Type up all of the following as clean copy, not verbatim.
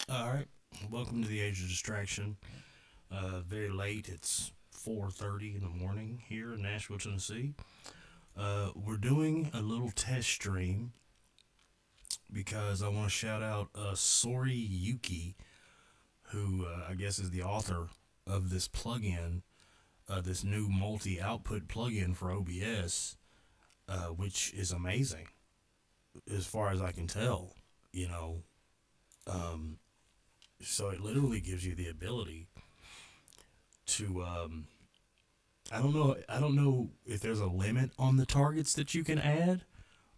All right, welcome to the Age of Distraction. Very late. It's 4:30 in the morning here in Nashville, Tennessee. We're doing a little test stream because I want to shout out Sori Yuki, who I guess is the author of this plugin, this new multi-output plugin for OBS, which is amazing as far as I can tell. You know, um, so it literally gives you the ability to I don't know if there's a limit on the targets that you can add,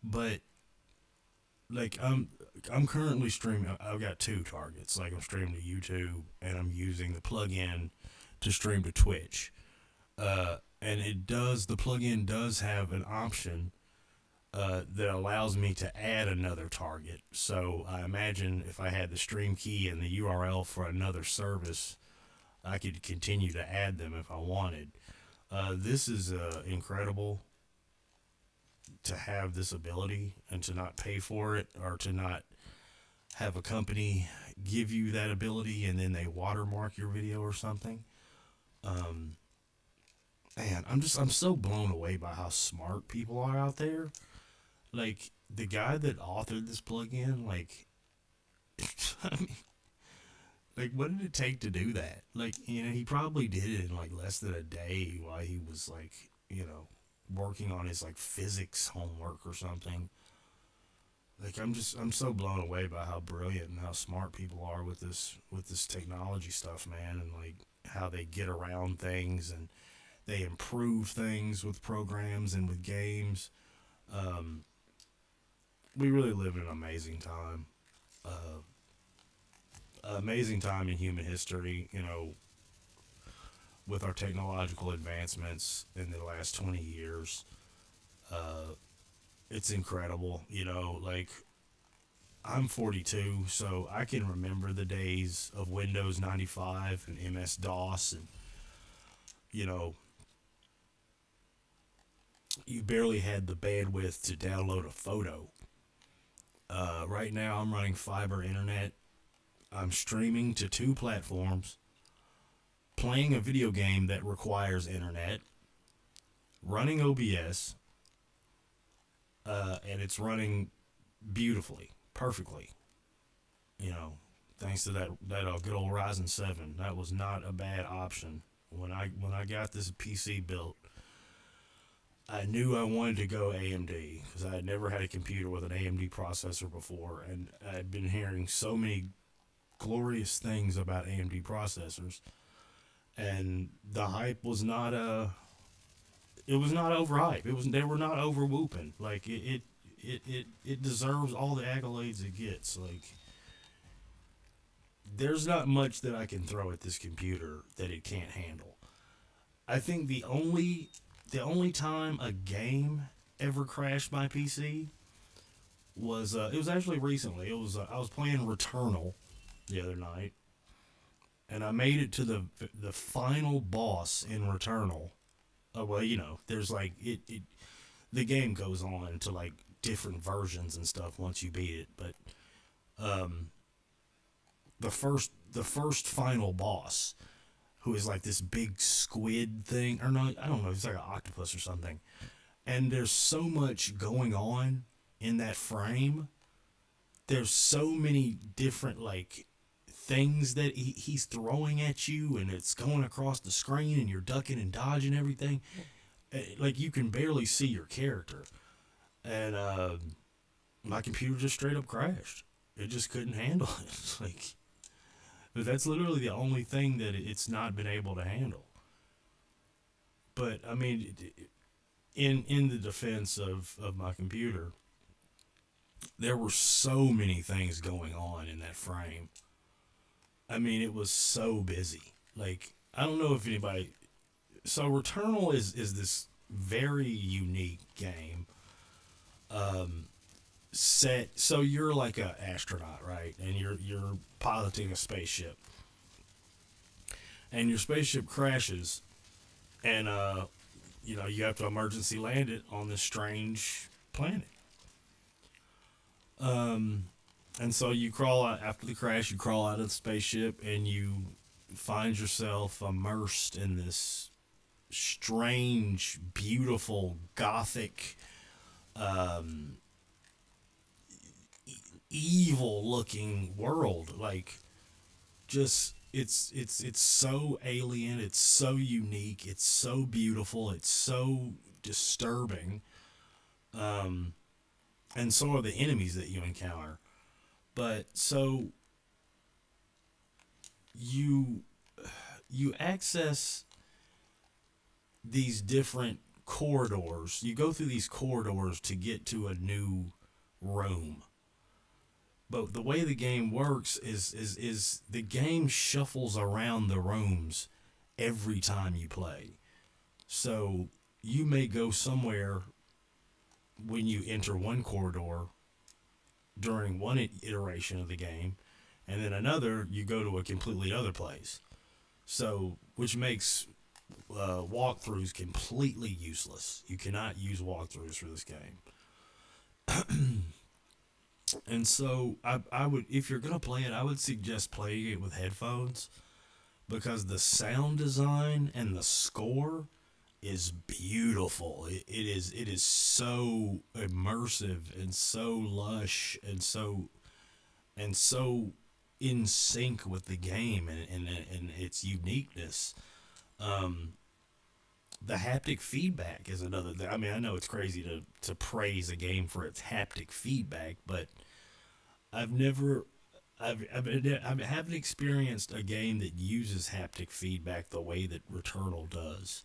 but like I'm currently streaming. I've got two targets. Like I'm streaming to YouTube, and I'm using the plugin to stream to Twitch. And the plugin does have an option that allows me to add another target. So I imagine if I had the stream key and the URL for another service, I could continue to add them if I wanted. This is incredible to have this ability and to not pay for it or to not have a company give you that ability and then they watermark your video or something. Um, Man, I'm so blown away by how smart people are out there. Like the guy that authored this plugin, like I mean, like what did it take to do that? Like he probably did it in like less than a day while he was like working on his like physics homework or something. Like I'm so blown away by how brilliant and how smart people are with this technology stuff, man, and like how they get around things and they improve things with programs and with games. Um, we really live in an amazing time. Uh, Amazing time in human history, with our technological advancements in the last 20 years. Uh, it's incredible, like I'm 42, so I can remember the days of Windows 95 and MS DOS, and you know, you barely had the bandwidth to download a photo. Right now, I'm running fiber internet. I'm streaming to two platforms, playing a video game that requires internet, running OBS, and it's running beautifully, perfectly. You know, thanks to that good old Ryzen 7, that was not a bad option. When I got this PC built, I knew I wanted to go AMD because I had never had a computer with an AMD processor before, and I'd been hearing so many glorious things about AMD processors, and the hype was not it was not overhyped. They were not over whooping. Like it deserves all the accolades it gets. Like there's not much that I can throw at this computer that it can't handle. I think the only time a game ever crashed my PC was it was actually recently. It was I was playing Returnal the other night, and I made it to the final boss in Returnal. Well, there's like the game goes on to like different versions and stuff once you beat it, but um, the first final boss, who is like this big squid thing, or no, I don't know, he's like an octopus or something, and there's so much going on in that frame. There's so many different like things that he's throwing at you, and it's going across the screen, and you're ducking and dodging everything. Like you can barely see your character, and my computer just straight up crashed. It just couldn't handle it. It's like, but that's literally the only thing that it's not been able to handle. But I mean, in the defense of my computer, there were so many things going on in that frame. I mean, it was so busy. Like I don't know if anybody. So Returnal is this very unique game. Um, Set so you're like a astronaut, right? And you're piloting a spaceship, and your spaceship crashes, and you have to emergency land it on this strange planet. Um, And so you crawl out after the crash. You crawl out of the spaceship, and you find yourself immersed in this strange, beautiful, gothic, um, evil-looking world. Like, just it's so alien. It's so unique. It's so beautiful. It's so disturbing. Um, and so are the enemies that you encounter. But so you you access these different corridors. You go through these corridors to get to a new room. But the way the game works is the game shuffles around the rooms every time you play. So you may go somewhere when you enter one corridor during one iteration of the game, and then another you go to a completely other place. So, which makes walkthroughs completely useless. You cannot use walkthroughs for this game. And so, I would, if you're gonna play it, I would suggest playing it with headphones because the sound design and the score is beautiful. It is so immersive and so lush and so in sync with the game and its uniqueness. Um, the haptic feedback is another thing. I mean, I know it's crazy to praise a game for its haptic feedback, but I've never. I haven't experienced a game that uses haptic feedback the way that Returnal does.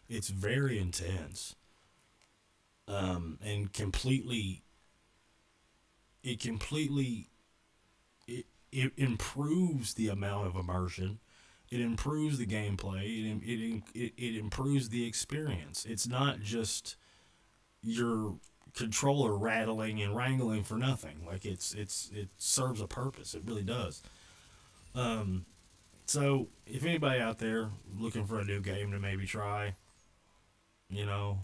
It's very intense, and completely it improves the amount of immersion. It improves the gameplay. It improves the experience. It's not just your controller rattling and wrangling for nothing. Like it serves a purpose. It really does. Um, so if anybody out there looking for a new game to maybe try, you know,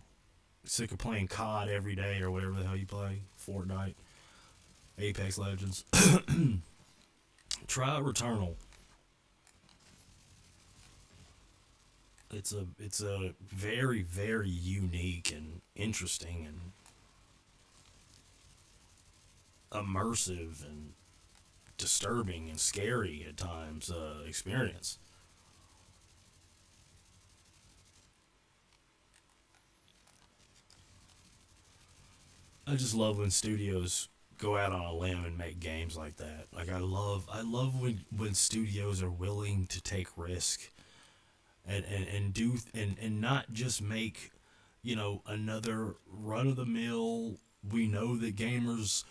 sick of playing COD every day or whatever the hell you play, Fortnite, Apex Legends, try Returnal. It's a very very unique and interesting and immersive and disturbing and scary at times experience. I just love when studios go out on a limb and make games like that. Like I love when studios are willing to take risk and do and not just make another run of the mill. We know that gamers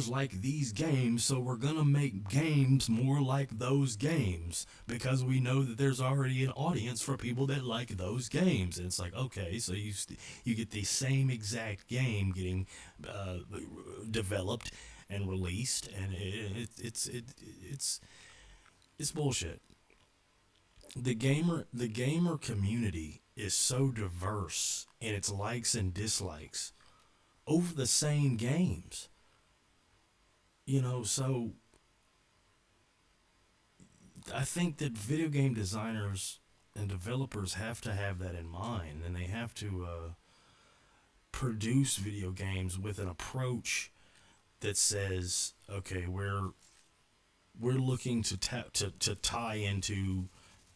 like these games, so we're gonna make games more like those games because we know that there's already an audience for people that like those games. And it's like, okay, so you get the same exact game getting uh, developed and released, and it's bullshit. The gamer community is so diverse in its likes and dislikes over the same games. So I think that video game designers and developers have to have that in mind, and they have to produce video games with an approach that says, okay, we're looking to tie into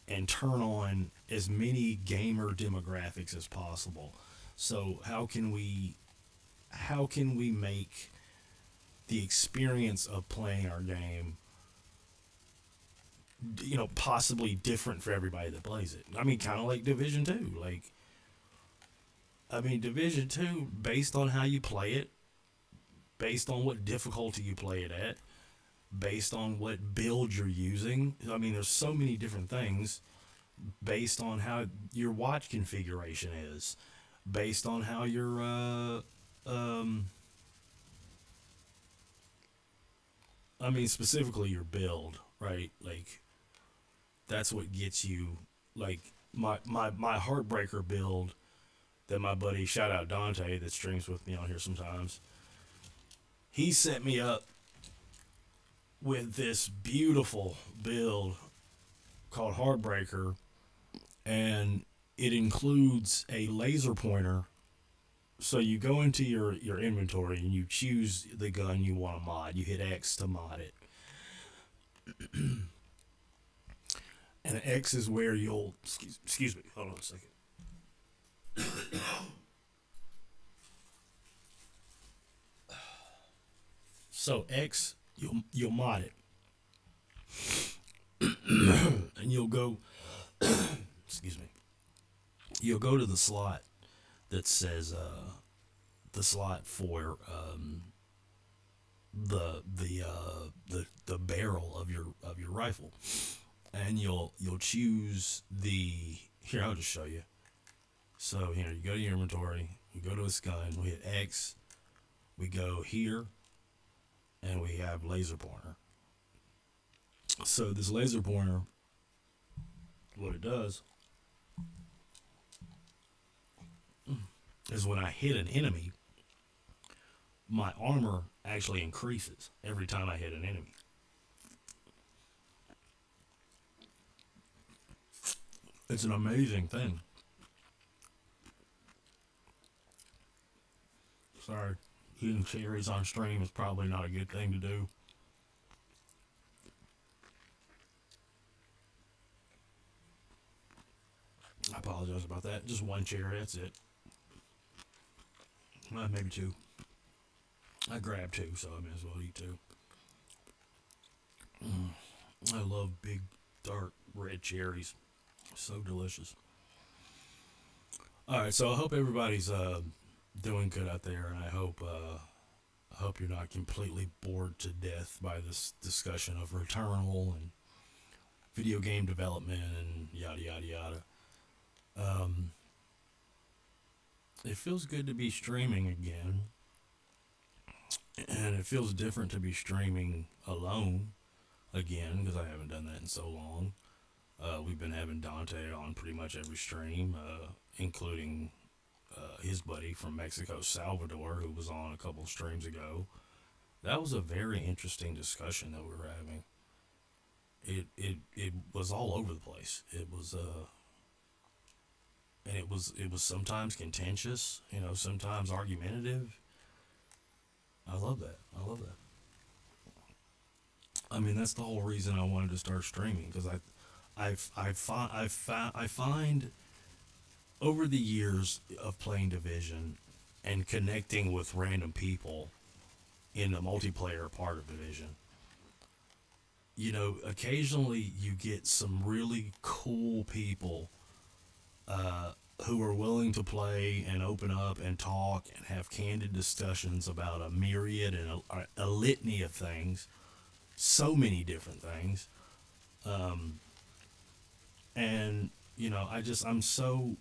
and turn on as many gamer demographics as possible. So how can we make the experience of playing our game possibly different for everybody that plays it? I mean, kind of like Division 2. Like, I mean, Division 2, based on how you play it, based on what difficulty you play it at, based on what build you're using. I mean, there's so many different things based on how your watch configuration is, based on how your um I mean specifically your build, right? Like that's what gets you. Like my heartbreaker build that my buddy, shout out Dante, that streams with me on here sometimes. He set me up with this beautiful build called Heartbreaker, and it includes a laser pointer. So you go into your inventory and you choose the gun you want to mod. You hit X to mod it. And X is where you'll excuse me, hold on a second. So X, you'll mod it, and you'll go. Excuse me. You'll go to the slot that says the slot for the barrel of your rifle, and you'll choose the here. I'll just show you. So here you go to your inventory. You go to this gun. We hit X. We go here, and we have laser pointer. So this laser pointer, what it does is when I hit an enemy, my armor actually increases every time I hit an enemy. It's an amazing thing. Sorry, eating cherries on stream is probably not a good thing to do. I apologize about that. Just one cherry, that's it. Maybe two. I grabbed two, so I may as well eat two. I love big, dark red cherries. So delicious. All right, so I hope everybody's doing good out there, and I hope you're not completely bored to death by this discussion of Returnal and video game development and yada yada yada. It feels good to be streaming again, and it feels different to be streaming alone again because I haven't done that in so long. We've been having Dante on pretty much every stream, including his buddy from Mexico, Salvador, who was on a couple streams ago. That was a very interesting discussion that we were having. It was all over the place. It was and it was sometimes contentious, sometimes argumentative. I love that. I love that. I mean, that's the whole reason I wanted to start streaming because I find over the years of playing Division and connecting with random people in the multiplayer part of Division, occasionally you get some really cool people who are willing to play and open up and talk and have candid discussions about a myriad and a litany of things, so many different things. And I'm so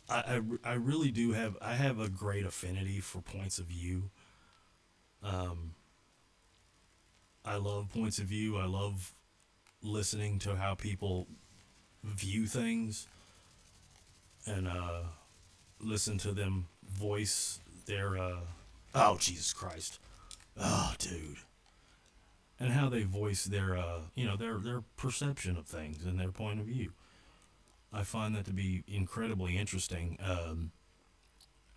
I really do have a great affinity for points of view. I love points of view. I love listening to how people view things and listen to them voice their oh Jesus Christ, oh dude, and how they voice their their perception of things and their point of view. I find that to be incredibly interesting,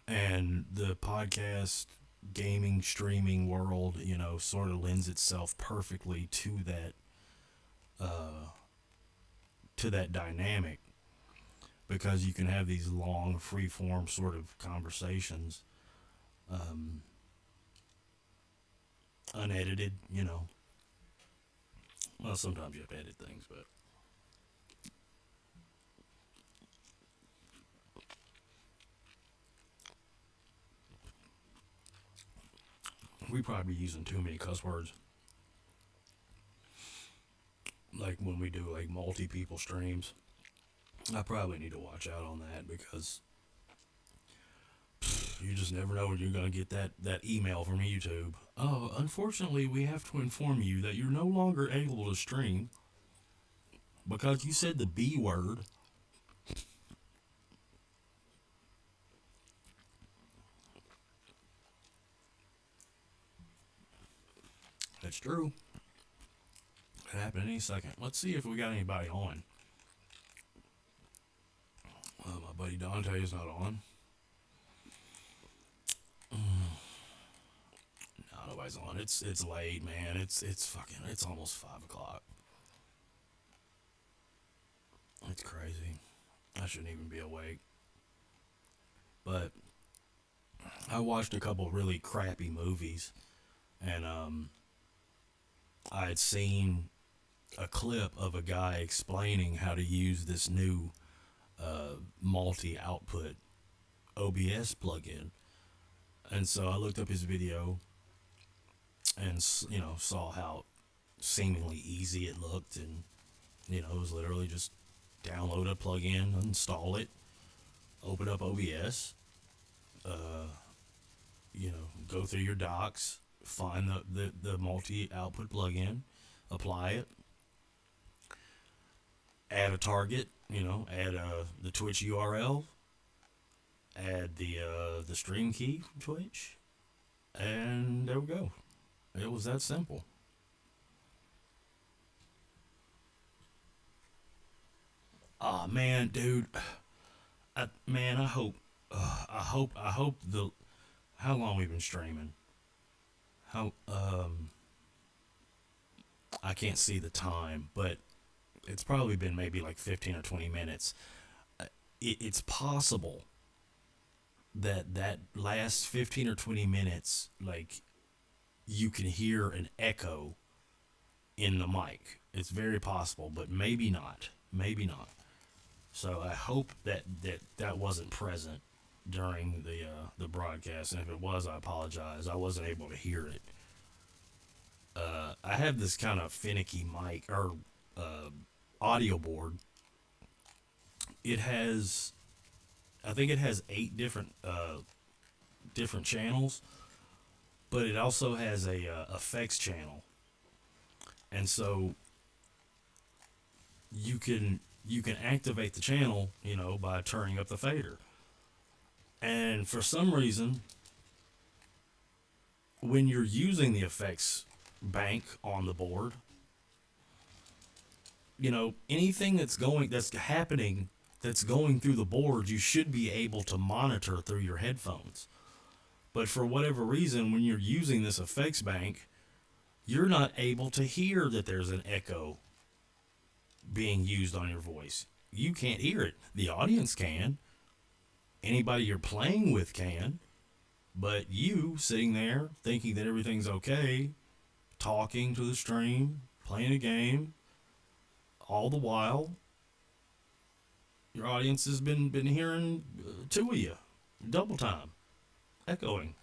and the podcast gaming streaming world sort of lends itself perfectly to that dynamic because you can have these long free form sort of conversations, unedited. Well, sometimes you have to edit things, but we probably be using too many cuss words. Like when we do like multi people streams, I probably need to watch out on that because you just never know when you're going to get that email from YouTube. Oh, unfortunately, we have to inform you that you're no longer able to stream because you said the B word. That's true. Could happen any second. Let's see if we got anybody on. Well, my buddy Dante is not on. No, nobody's on. It's late, man. It's almost 5 o'clock. It's crazy. I shouldn't even be awake. But I watched a couple really crappy movies, and I had seen a clip of a guy explaining how to use this new multi-output OBS plugin, and so I looked up his video and saw how seemingly easy it looked, and it was literally just download a plugin, install it, open up OBS, go through your docs, find the multi-output plugin, apply it, add a target, add the Twitch URL, add the stream key from Twitch, and there we go. It was that simple. Oh man, dude, I hope how long we've been streaming. I can't see the time, but it's probably been maybe like 15 or 20 minutes. It's possible that last 15 or 20 minutes, like, you can hear an echo in the mic. It's very possible, but maybe not. So I hope that wasn't present during the broadcast, and if it was, I apologize. I wasn't able to hear it. I have this kind of finicky mic or audio board. I think it has 8 different channels, but it also has a effects channel, and so you can activate the channel, by turning up the fader. And for some reason, when you're using the effects bank on the board, anything that's happening that's going through the board, you should be able to monitor through your headphones. But for whatever reason, when you're using this effects bank, you're not able to hear that there's an echo being used on your voice. You can't hear it. The audience can. Anybody you're playing with can. But you, sitting there, thinking that everything's okay, talking to the stream, playing a game, all the while, your audience has been hearing 2 of you, double time, echoing.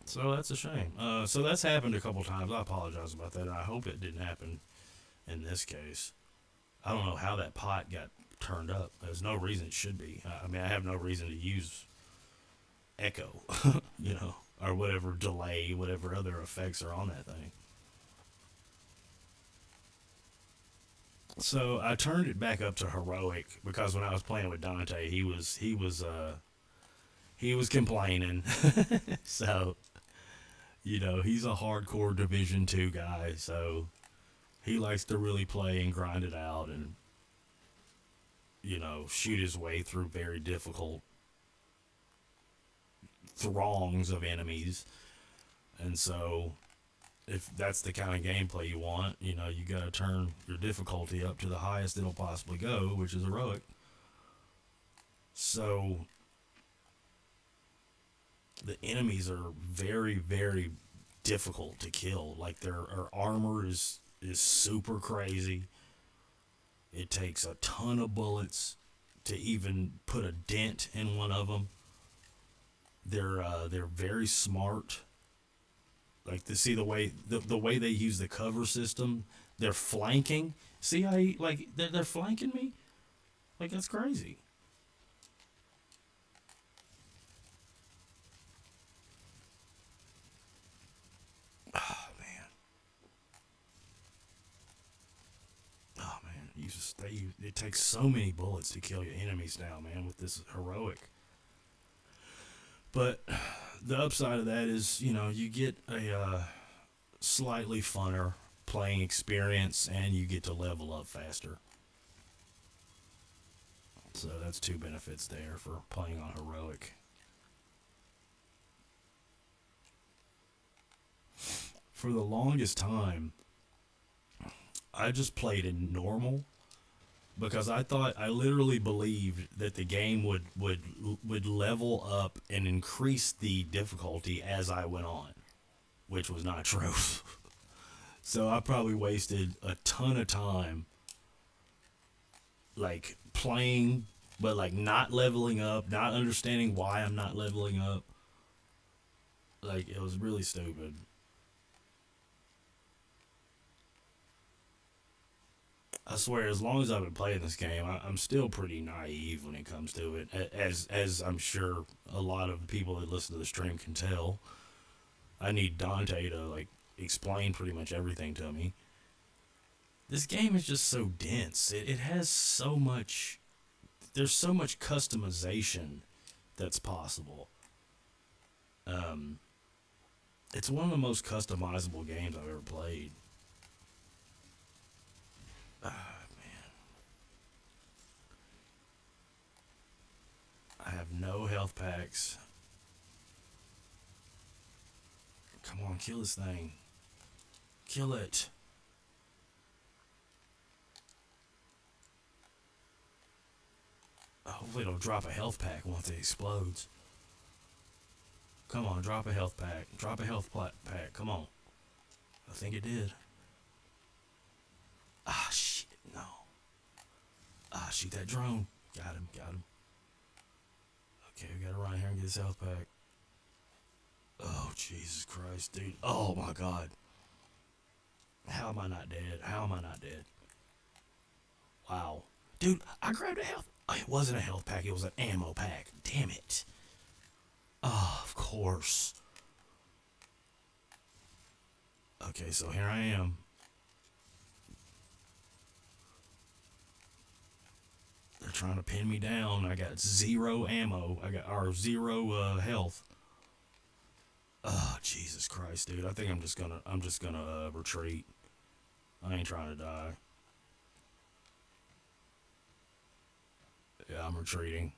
So that's a shame. So that's happened a couple times. I apologize about that. I hope it didn't happen in this case. I don't know how that pot got turned up. There's no reason it should be. I mean, I have no reason to use echo, or whatever delay, whatever other effects are on that thing. So I turned it back up to heroic because when I was playing with Dante, he was complaining. So, he's a hardcore Division 2 guy, so he likes to really play and grind it out and, shoot his way through very difficult throngs of enemies. And so if that's the kind of gameplay you want, you got to turn your difficulty up to the highest it'll possibly go, which is heroic. So the enemies are very, very difficult to kill. Like their armor is super crazy. It takes a ton of bullets to even put a dent in one of them. They're very smart. Like to see the way they use the cover system. They're flanking. See how they're flanking me? Like, that's crazy. Oh man, it takes so many bullets to kill your enemies now, man, with this heroic. But the upside of that is, you get a slightly funner playing experience and you get to level up faster. So that's two benefits there for playing on heroic. For the longest time, I just played in normal because I literally believed that the game would level up and increase the difficulty as I went on, which was not true. So I probably wasted a ton of time like playing but like not leveling up, not understanding why I'm not leveling up. Like it was really stupid. I swear, as long as I've been playing this game, I'm still pretty naive when it comes to it, as I'm sure a lot of people that listen to the stream can tell. I need Dante to like explain pretty much everything to me. This game is just so dense. It has so much. There's so much customization that's possible. Um, it's one of the most customizable games I've ever played. I have no health packs. Come on, kill this thing. Kill it. Hopefully it'll drop a health pack once it explodes. Come on, drop a health pack. Drop a health pack. Come on. I think it did. Ah, shit, no. Ah, shoot that drone. Got him, got him. Okay, we gotta run here and get this health pack. Oh, Jesus Christ, dude. Oh, my God. How am I not dead? How am I not dead? Wow. Dude, I grabbed a health. Oh, it wasn't a health pack. It was an ammo pack. Damn it. Oh, of course. Okay, so here I am. They're trying to pin me down. I got zero ammo. Or zero health. Oh, Jesus Christ, dude. I think I'm just gonna retreat. I ain't trying to die. Yeah, I'm retreating.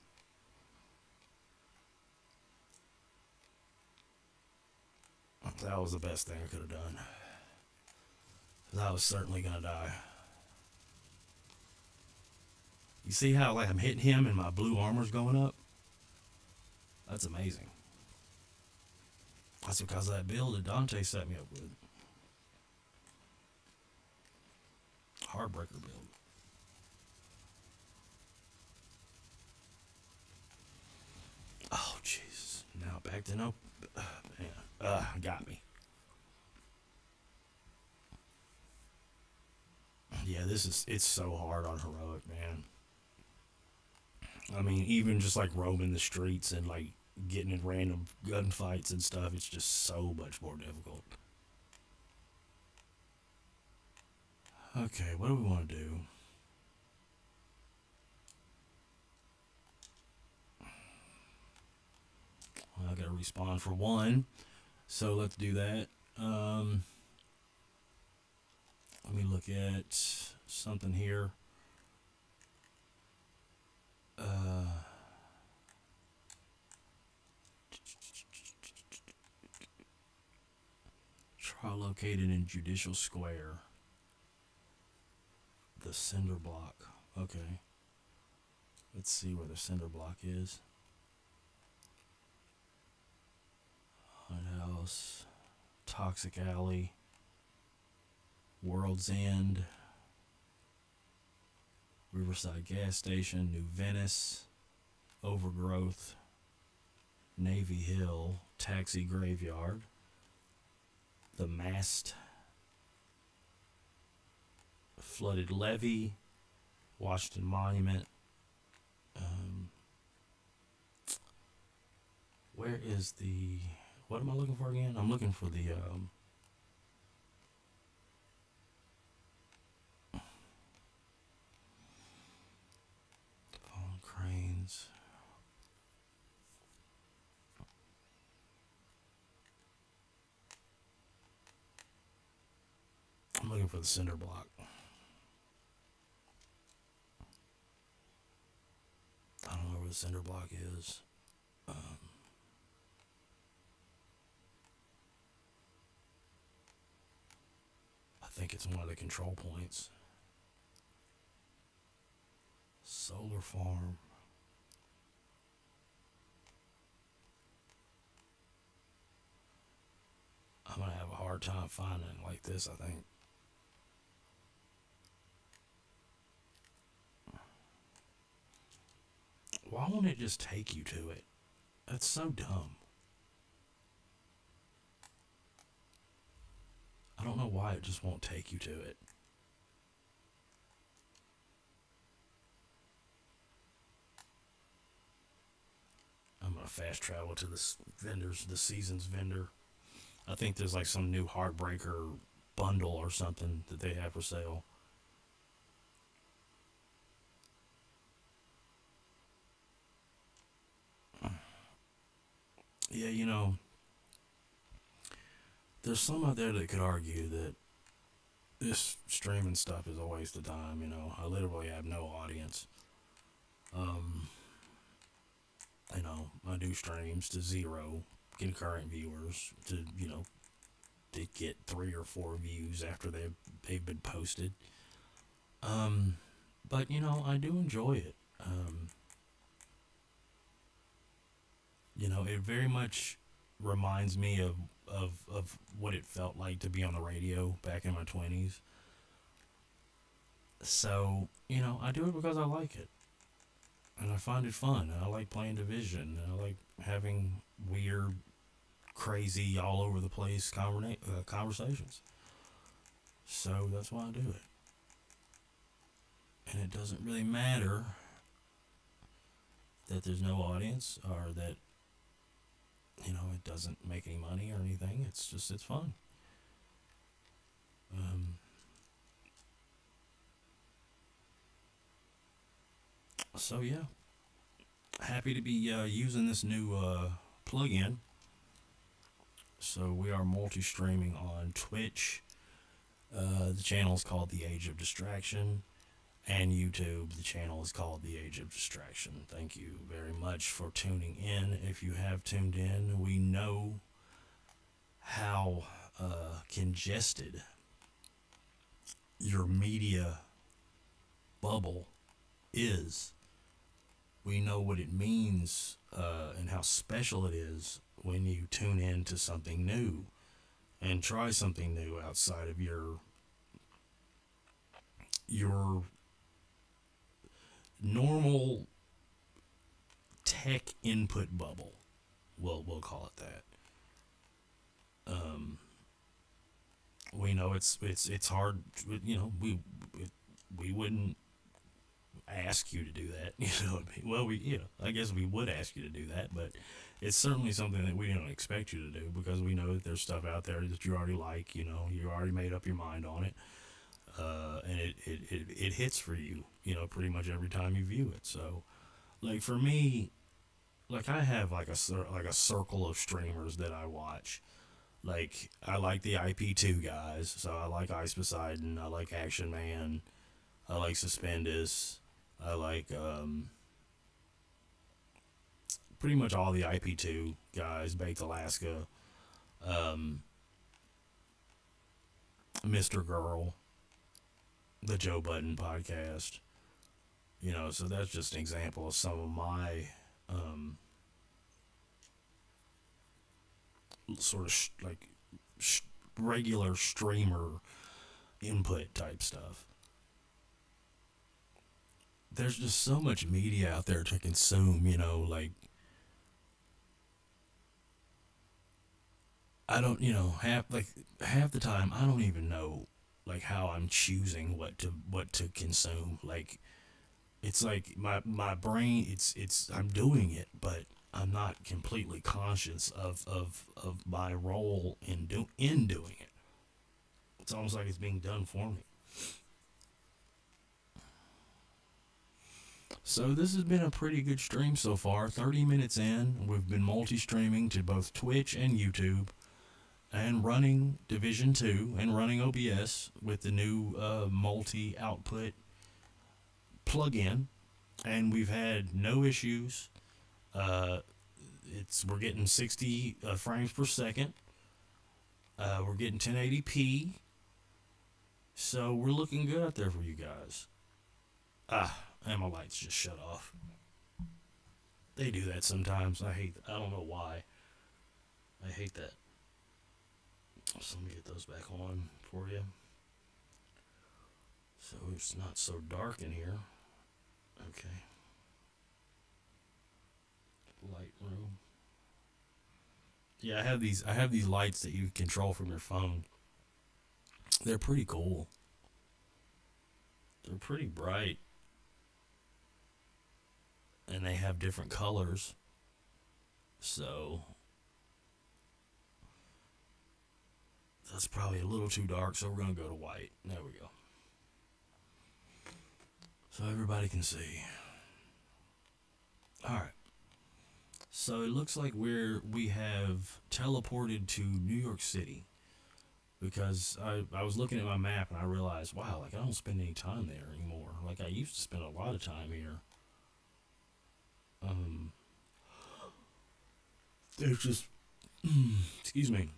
That was the best thing I could have done. I was certainly gonna die. You see how like I'm hitting him and my blue armor's going up? That's amazing. That's because of that build that Dante set me up with. Heartbreaker build. Oh, jeez. Now back to no. Man. Got me. Yeah, it's so hard on heroic, man. I mean, even just like roaming the streets and like getting in random gunfights and stuff, it's just so much more difficult. Okay, what do we want to do? Well, I gotta respawn for one, so let's do that. Let me look at something here. Trial located in Judicial Square. The cinder block. Okay. Let's see where the cinder block is. Haunted House. Toxic Alley. World's End. Riverside Gas Station. New Venice. Overgrowth. Navy Hill. Taxi Graveyard. The Mast. Flooded Levee. Washington Monument. Where is the... What am I looking for again? I'm looking for the... Fallen Cranes. for the cinder block. I don't know where the cinder block is. I think it's one of the control points. Solar farm. I'm going to have a hard time finding it like this, I think. Why won't it just take you to it? That's so dumb. I don't know why it just won't take you to it. I'm going to fast travel to this the season's vendor. I think there's like some new Heartbreaker bundle or something that they have for sale. Yeah, you know, there's some out there that could argue that this streaming stuff is a waste of time. You know, I literally have no audience. You know, I do streams to 0 concurrent viewers to, you know, to get 3 or 4 views after they've been posted. But you know, I do enjoy it. You know, it very much reminds me of what it felt like to be on the radio back in my 20s. So, you know, I do it because I like it. And I find it fun. And I like playing Division. And I like having weird, crazy, all over the place conversations. So that's why I do it. And it doesn't really matter that there's no audience or that, you know, it doesn't make any money or anything. It's just, it's fun. So yeah, happy to be using this new plugin. So we are multi-streaming on Twitch. The channel is called The Age of Distraction. And YouTube, the channel is called The Age of Distraction. Thank you very much for tuning in. If you have tuned in, we know how congested your media bubble is. We know what it means and how special it is when you tune in to something new and try something new outside of your normal tech input bubble. We'll call it that. We know it's hard. You know, we wouldn't ask you to do that. You know, well, I guess we would ask you to do that, but it's certainly something that we don't expect you to do because we know that there's stuff out there that you already like. You know, you already made up your mind on it. And it hits for you, you know, pretty much every time you view it. So, like for me, like I have like a circle of streamers that I watch. Like I like the IP2 guys, so I like Ice Poseidon, I like Action Man, I like Suspendus, I like pretty much all the IP2 guys, Baked Alaska, Mr. Girl, the Joe Budden podcast. You know, so that's just an example of some of my sort of regular streamer input type stuff. There's just so much media out there to consume, you know, like I don't, you know, half the time I don't even know like how I'm choosing what to consume. Like it's like my brain it's I'm doing it, but I'm not completely conscious of my role in doing it. It's almost like it's being done for me. So this has been a pretty good stream so far. 30 minutes in, we've been multi-streaming to both Twitch and YouTube. and running Division 2 and running OBS with the new multi-output plug-in, and we've had no issues. Uh, we're getting 60 frames per second. We're getting 1080p, so we're looking good out there for you guys. And my lights just shut off. They do that sometimes. I don't know why. I hate that. So let me get those back on for you. So it's not so dark in here. Okay. Lightroom. Yeah, I have these lights that you control from your phone. They're pretty cool. They're pretty bright. And they have different colors. So that's probably a little too dark, so we're going to go to white. There we go. So everybody can see. All right. So it looks like we have teleported to New York City, because I was looking at my map and I realized, wow, like I don't spend any time there anymore. Like I used to spend a lot of time here. There's just excuse me.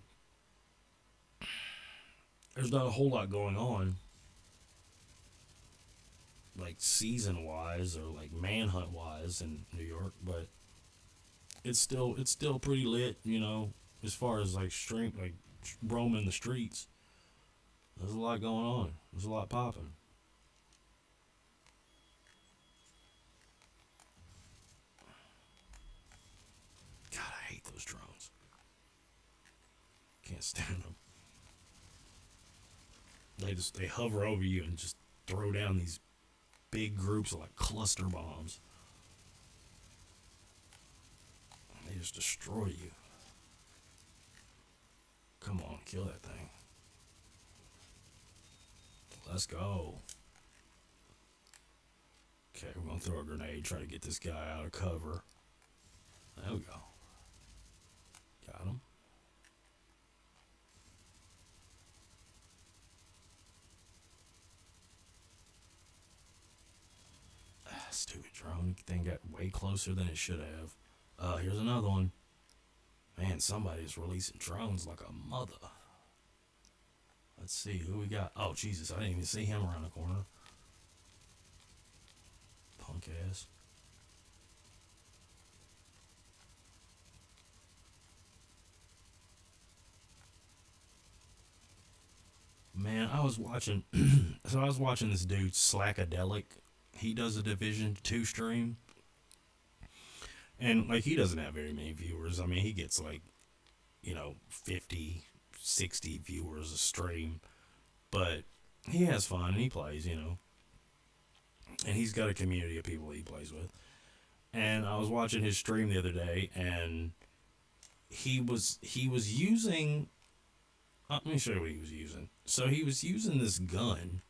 There's not a whole lot going on, like season wise or like manhunt wise in New York, but it's still pretty lit, you know, as far as like roaming the streets. There's a lot going on. There's a lot popping. God, I hate those drones. Can't stand them. They hover over you and just throw down these big groups of like cluster bombs. They just destroy you. Come on, kill that thing. Let's go. Okay, we're gonna throw a grenade, try to get this guy out of cover. There we go. Got him. Stupid drone thing got way closer than it should have. Here's another one. Man, somebody's releasing drones like a mother. Let's see who we got. Oh, Jesus, I didn't even see him around the corner. Punk ass. Man, I was watching I was watching this dude Slackadelic. He does a Division 2 stream. And like he doesn't have very many viewers. I mean, he gets like, 50, 60 viewers a stream. But he has fun and he plays, And he's got a community of people he plays with. And I was watching his stream the other day, and he was using. Let me show you what he was using. So he was using this gun,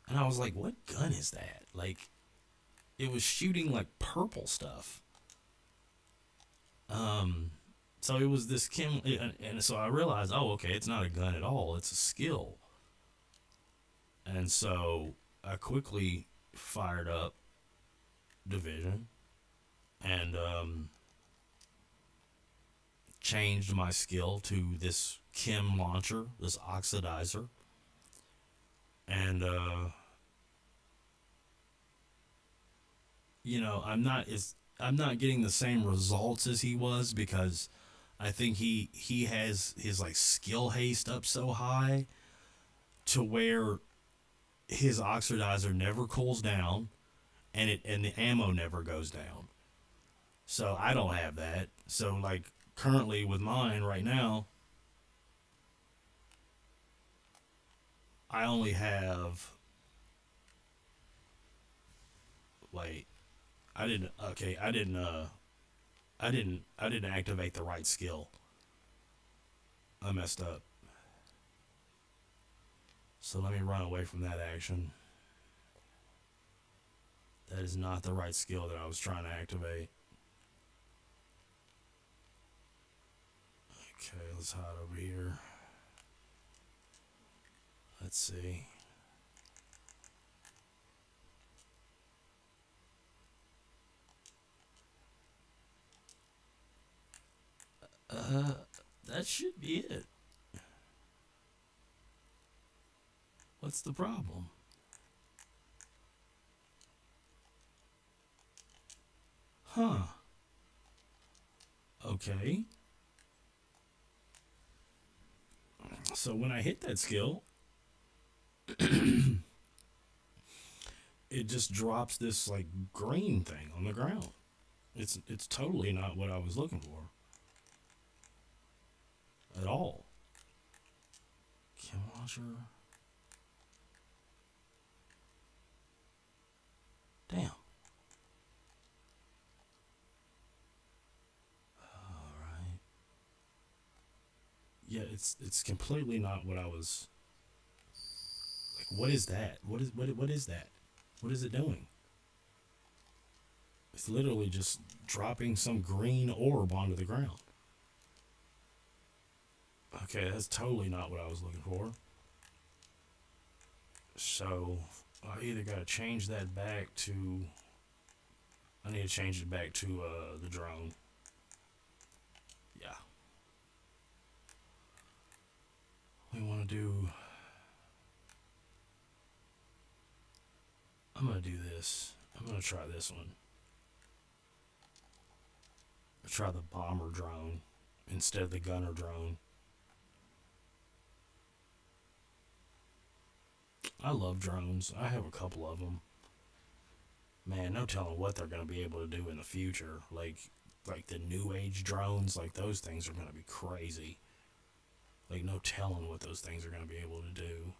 and I was like, "What gun is that?" Like, it was shooting like purple stuff. So it was this Kim, and so I realized, oh, okay, it's not a gun at all; it's a skill. And so I quickly fired up Division and changed my skill to this Kim launcher, this oxidizer, and I'm not getting the same results as he was, because I think he has his like skill haste up so high to where his oxidizer never cools down, and the ammo never goes down. So I don't have that. So like currently with mine right now, I only have. Wait, I didn't. Okay, I didn't. I didn't activate the right skill. I messed up. So let me run away from that action. That is not the right skill that I was trying to activate. Okay, let's hide over here. Let's see. Uh, that should be it. What's the problem? Huh. Okay. So when I hit that skill, it just drops this like green thing on the ground. It's totally not what I was looking for at all. Kim launcher. Damn. All right. Yeah, it's completely not what I was like. What is that? What is that? What is it doing? It's literally just dropping some green orb onto the ground. Okay, that's totally not what I was looking for. So I either got to change that back to. I need to change it back to the drone. Yeah. We want to do. I'm gonna do this. I'm gonna try this one. I'll try the bomber drone instead of the gunner drone. I love drones. I have a couple of them. Man, no telling what they're gonna be able to do in the future. Like the new age drones, like those things are gonna be crazy. Like no telling what those things are gonna be able to do.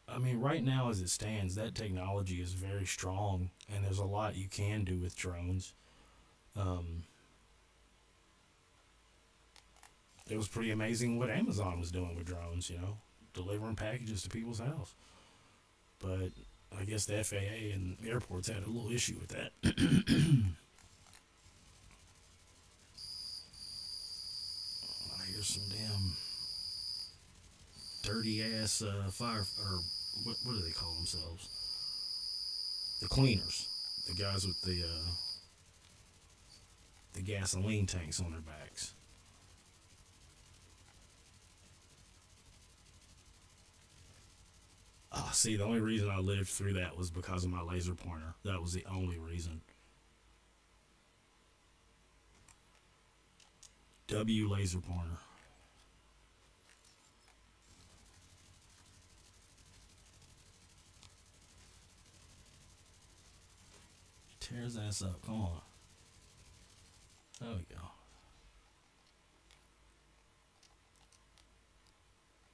I mean, right now as it stands, that technology is very strong, and there's a lot you can do with drones. Um, it was pretty amazing what Amazon was doing with drones, delivering packages to people's house. But I guess the FAA and airports had a little issue with that. Here's some damn dirty ass fire or what do they call themselves? The cleaners, the guys with the gasoline tanks on their backs. Ah, see, the only reason I lived through that was because of my laser pointer. That was the only reason. W laser pointer. Tear his ass up. Come on. There we go.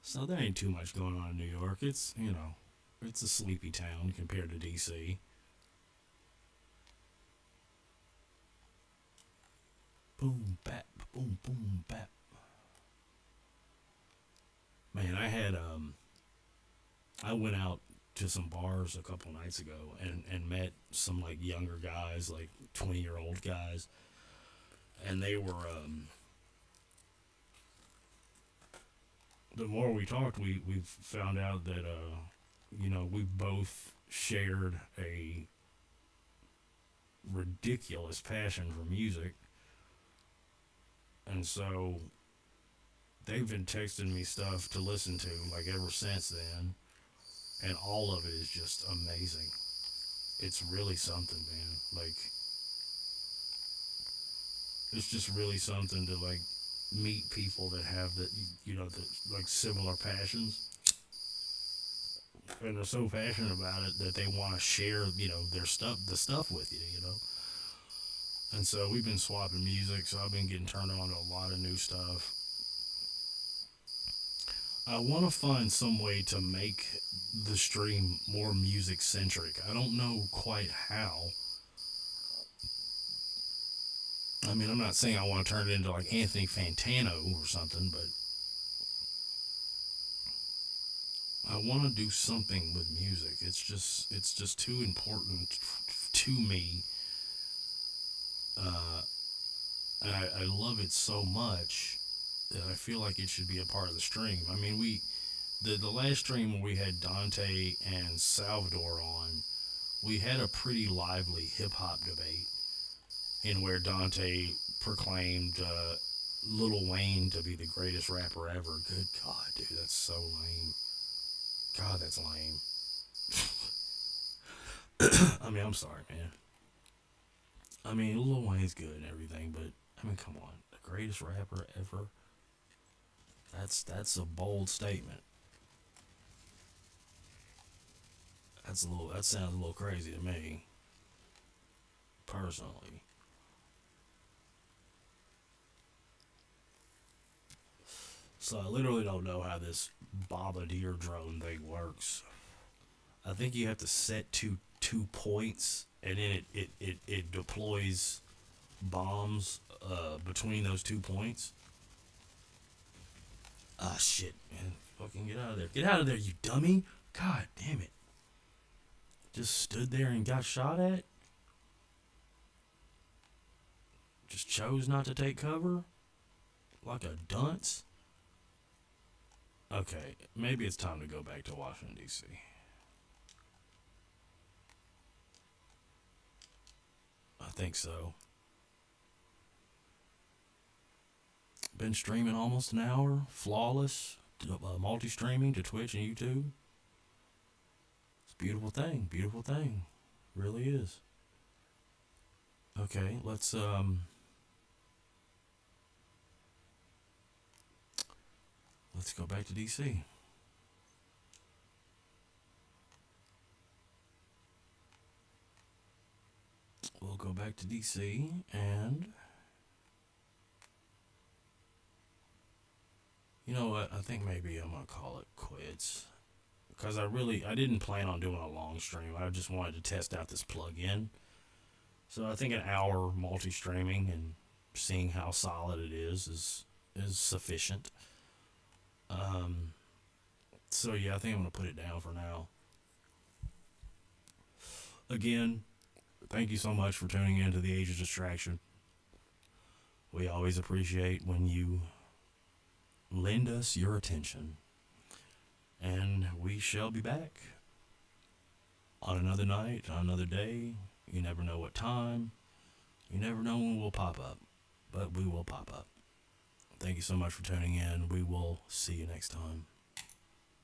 So there ain't too much going on in New York. It's a sleepy town compared to DC. Boom, bap, boom, boom, bap. Man, I went out to some bars a couple nights ago and met some like younger guys, like 20-year-old guys, and they were the more we talked, we found out that we both shared a ridiculous passion for music, and so they've been texting me stuff to listen to like ever since then, and all of it is just amazing. It's really something, man. Like it's just really something to like meet people that have like similar passions, and they're so passionate about it that they want to share the stuff with you. And so we've been swapping music, so I've been getting turned on to a lot of new stuff. I want to find some way to make the stream more music centric. I don't know quite how. I mean, I'm not saying I want to turn it into like Anthony Fantano or something, but I want to do something with music. It's just too important to me and I love it so much that I feel like it should be a part of the stream. I mean, the last stream where we had Dante and Salvador on, we had a pretty lively hip hop debate in where Dante proclaimed Lil Wayne to be the greatest rapper ever. Good God, dude, that's so lame. God, that's lame. I mean, I'm sorry, man. I mean, Lil Wayne's good and everything, but I mean, come on, the greatest rapper ever. That's a bold statement. That's a little. That sounds a little crazy to me, personally. So I literally don't know how this bombardier drone thing works. I think you have to set two points, and then it deploys bombs between those 2 points. Ah, shit, man. Fucking get out of there. Get out of there, you dummy. God damn it. Just stood there and got shot at? Just chose not to take cover? Like a dunce? Okay, maybe it's time to go back to Washington, D.C. I think so. Been streaming almost an hour, flawless, multi streaming to Twitch and YouTube. It's a beautiful thing, beautiful thing. Really is. Okay, let's go back to DC. We'll go back to DC and you know what? I think maybe I'm gonna call it quits because I didn't plan on doing a long stream. I just wanted to test out this plug-in. So I think an hour multi-streaming and seeing how solid it is sufficient. Um, so yeah, I think I'm gonna put it down for now. Again, thank you so much for tuning in to the Age of Distraction. We always appreciate when you lend us your attention. And we shall be back on another night, on another day. You never know what time. You never know when we'll pop up. But we will pop up. Thank you so much for tuning in. We will see you next time.